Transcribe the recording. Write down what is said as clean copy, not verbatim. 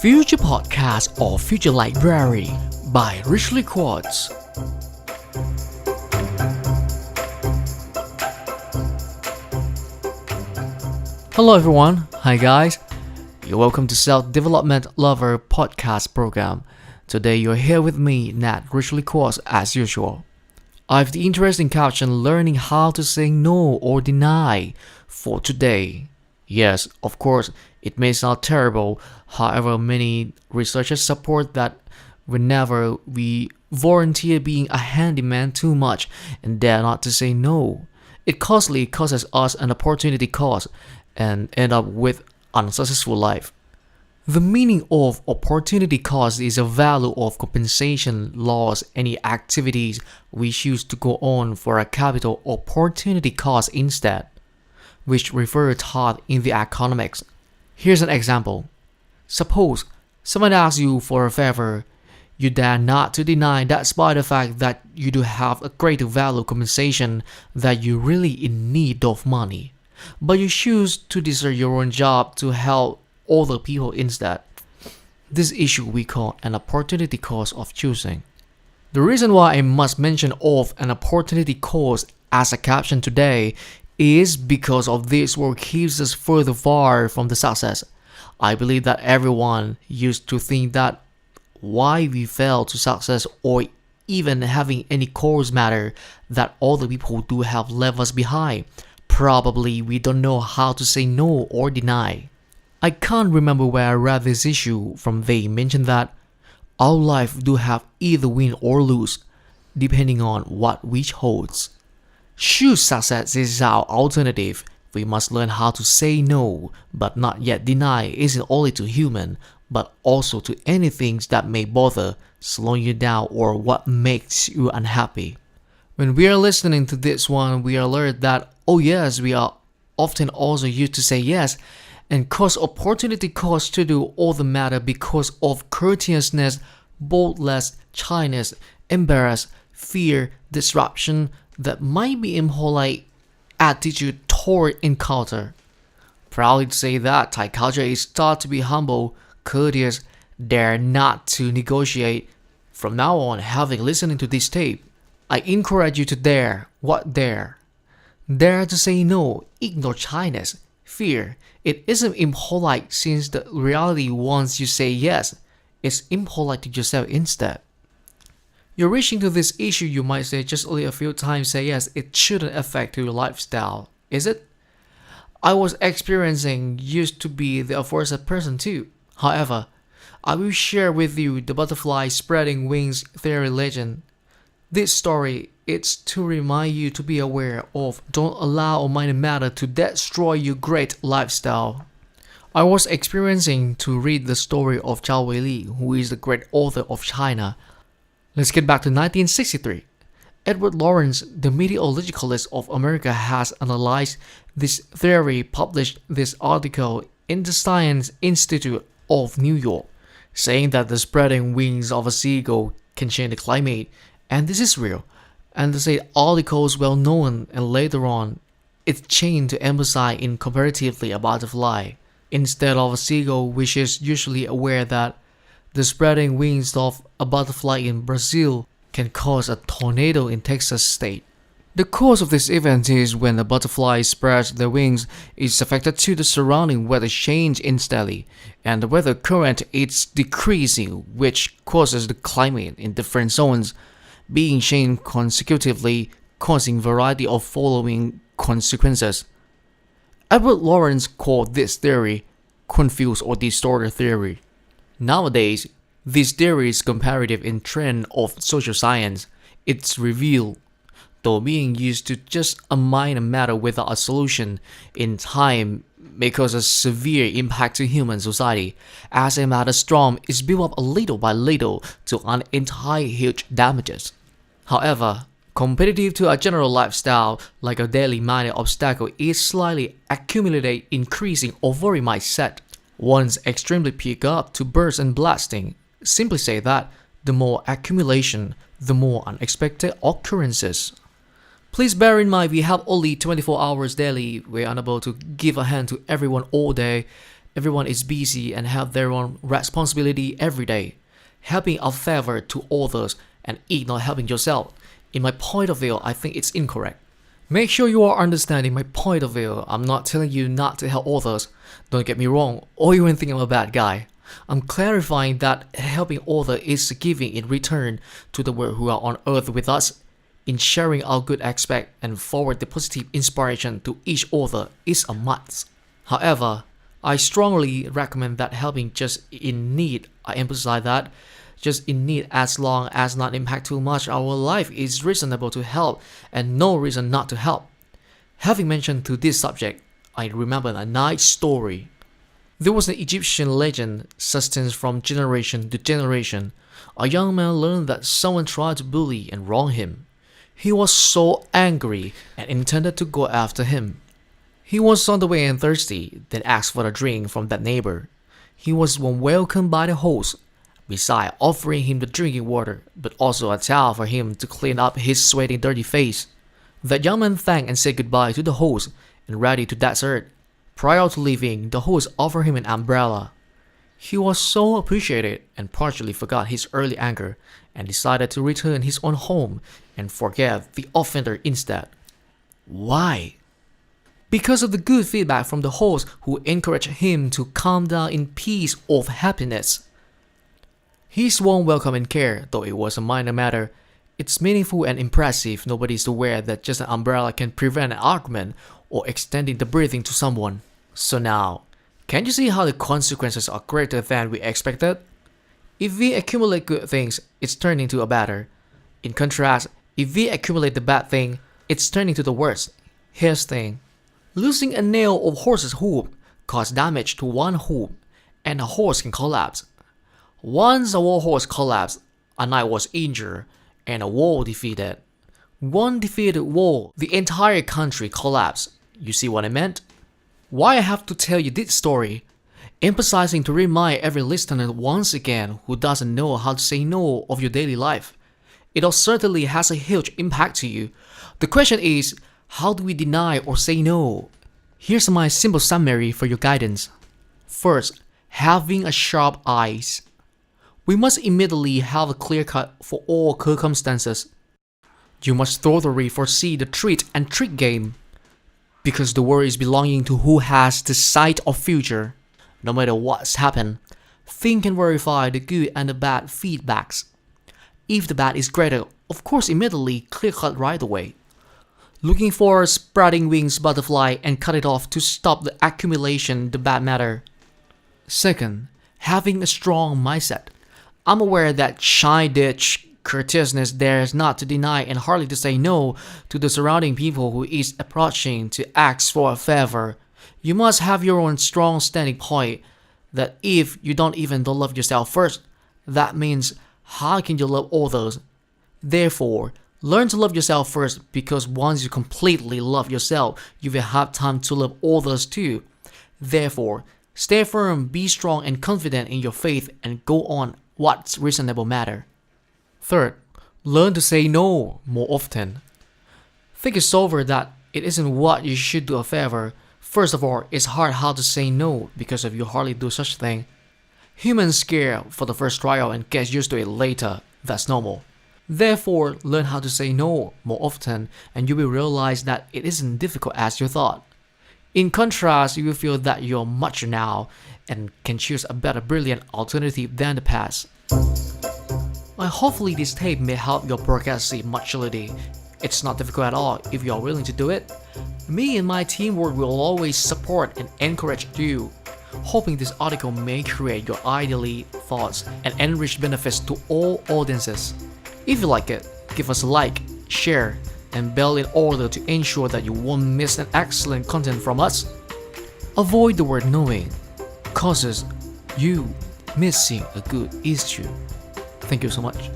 Future Podcast or Future Library by Richlyquotes. Hello everyone, hi guys. You're welcome to Self-Development Lover Podcast program. Today you're here with me, Nat Richlyquotes, as usual. I have the interesting caption learning how to say no or deny for today. Yes, of course, it may sound terrible. However, many researchers support that whenever we volunteer being a handyman too much and dare not to say no, it causes us an opportunity cost and end up with unsuccessful life. The meaning of opportunity cost is a value of compensation loss any activities we choose to go on for a capital opportunity cost instead, which refer taught in the economics. Here's an example. Suppose someone asks you for a favor. You dare not to deny despite the fact that you do have a greater value compensation that you're really in need of money. But you choose to desert your own job to help other people instead. This issue we call an opportunity cost of choosing. The reason why I must mention of an opportunity cost as a caption today is because of this what keeps us further far from the success. I believe that everyone used to think that why we fail to success or even having any cause matter that other people do have left us behind. Probably we don't know how to say no or deny. I can't remember where I read this issue from. They mentioned that our life do have either win or lose, depending on what which holds. Choose success is our alternative. We must learn how to say no, but not yet deny isn't only to human, but also to anything that may bother, slowing you down or what makes you unhappy. When we are listening to this one, we alert that, oh yes, we are often also used to say yes, and cause opportunity cost to do all the matter because of courteousness, boldness, shyness, embarrass, fear, disruption that might be impolite attitude toward encounter. Proudly to say that Thai culture is taught to be humble, courteous, dare not to negotiate. From now on, having listening to this tape, I encourage you to dare. What dare? Dare to say no, ignore shyness, fear. It isn't impolite since the reality once you say yes, it's impolite to yourself instead. You're reaching to this issue, you might say just only a few times say yes, it shouldn't affect your lifestyle, is it? I was experiencing used to be the aforesaid person too. However, I will share with you the butterfly spreading wings theory legend. This story is to remind you to be aware of don't allow a minor matter to destroy your great lifestyle. I was experiencing to read the story of Zhao Weili, who is the great author of China. Let's get back to 1963. Edward Lawrence, the meteorologist of America, has analyzed this theory, published this article in the Science Institute of New York, saying that the spreading wings of a seagull can change the climate, and this is real. And the said article is well known, and later on, it's changed to emphasize in comparatively a butterfly, instead of a seagull, which is usually aware that the spreading wings of a butterfly in Brazil can cause a tornado in Texas state. The cause of this event is when a butterfly spreads their wings, it's affected to the surrounding weather change instantly, and the weather current is decreasing, which causes the climate in different zones being changed consecutively, causing variety of following consequences. Edward Lawrence called this theory confused or distorted theory. Nowadays, this theory is comparative in trend of social science. It's revealed, though being used to just a minor matter without a solution in time may cause a severe impact to human society, as a matter storm is built up little by little to an entire huge damages. However, competitive to a general lifestyle, like a daily minor obstacle is slightly accumulated, increasing or very mindset. Once extremely peak up to burst and blasting, simply say that the more accumulation, the more unexpected occurrences. Please bear in mind we have only 24 hours daily. We're unable to give a hand to everyone all day, Everyone is busy and have their own responsibility every day. Helping a favor to others and not helping yourself, in my point of view, I think it's incorrect. Make sure you are understanding my point of view. I'm not telling you not to help others. Don't get me wrong, or you won't think I'm a bad guy. I'm clarifying that helping others is giving in return to the world who are on earth with us. In sharing our good aspect and forward the positive inspiration to each other is a must. However, I strongly recommend that helping just in need, I emphasize that, just in need as long as not impact too much our life is reasonable to help and no reason not to help. Having mentioned to this subject, I remember a nice story. There was an Egyptian legend sustained from generation to generation. A young man learned that someone tried to bully and wrong him. He was so angry and intended to go after him. He was on the way and thirsty, then asked for a drink from that neighbor. He was welcomed by the host, besides offering him the drinking water, but also a towel for him to clean up his sweating dirty face. The young man thanked and said goodbye to the host and ready to desert. Prior to leaving, the host offered him an umbrella. He was so appreciated and partially forgot his early anger and decided to return his own home and forgive the offender instead. Why? Because of the good feedback from the host who encouraged him to calm down in peace of happiness. His warm welcome and care, though it was a minor matter, it's meaningful and impressive. Nobody's aware that just an umbrella can prevent an argument or extending the breathing to someone. So now, can you see how the consequences are greater than we expected? If we accumulate good things, it's turning to a better. In contrast, if we accumulate the bad thing, it's turning to the worst. Here's the thing. Losing a nail of horse's hoof causes damage to one hoof, and a horse can collapse. Once a war horse collapsed, a knight was injured, and a war defeated. One defeated war, the entire country collapsed. You see what I meant? Why I have to tell you this story? Emphasizing to remind every listener once again who doesn't know how to say no of your daily life. It all certainly has a huge impact to you. The question is, how do we deny or say no? Here's my simple summary for your guidance. First, having a sharp eyes. We must immediately have a clear cut for all circumstances. You must thoroughly foresee the treat and trick game. Because the world is belonging to who has the sight of future. No matter what's happened, think and verify the good and the bad feedbacks. If the bad is greater, of course immediately clear cut right away. Looking for a spreading wings butterfly and cut it off to stop the accumulation the bad matter. Second, having a strong mindset. I'm aware that shy ditch courteousness there is not to deny and hardly to say no to the surrounding people who is approaching to ask for a favor. You must have your own strong standing point that if you don't love yourself first, that means how can you love others? Therefore, learn to love yourself first, because once you completely love yourself, you will have time to love others too. Therefore, stay firm, be strong and confident in your faith and go on what's reasonable matter. Third, learn to say no more often. Think it over that it isn't what you should do a favor. First of all, it's hard how to say no because of you hardly do such thing. Humans scare for the first trial and get used to it later. That's normal. Therefore, learn how to say no more often and you will realize that it isn't difficult as you thought. In contrast, you will feel that you're much now and can choose a better brilliant alternative than the past. Hopefully this tape may help your progressive maturity. It's not difficult at all if you are willing to do it. Me and my teamwork will always support and encourage you. Hoping this article may create your ideally thoughts and enrich benefits to all audiences. If you like it, give us a like, share, and bell in order to ensure that you won't miss an excellent content from us. Avoid the word knowing, causes you missing a good issue. Thank you so much.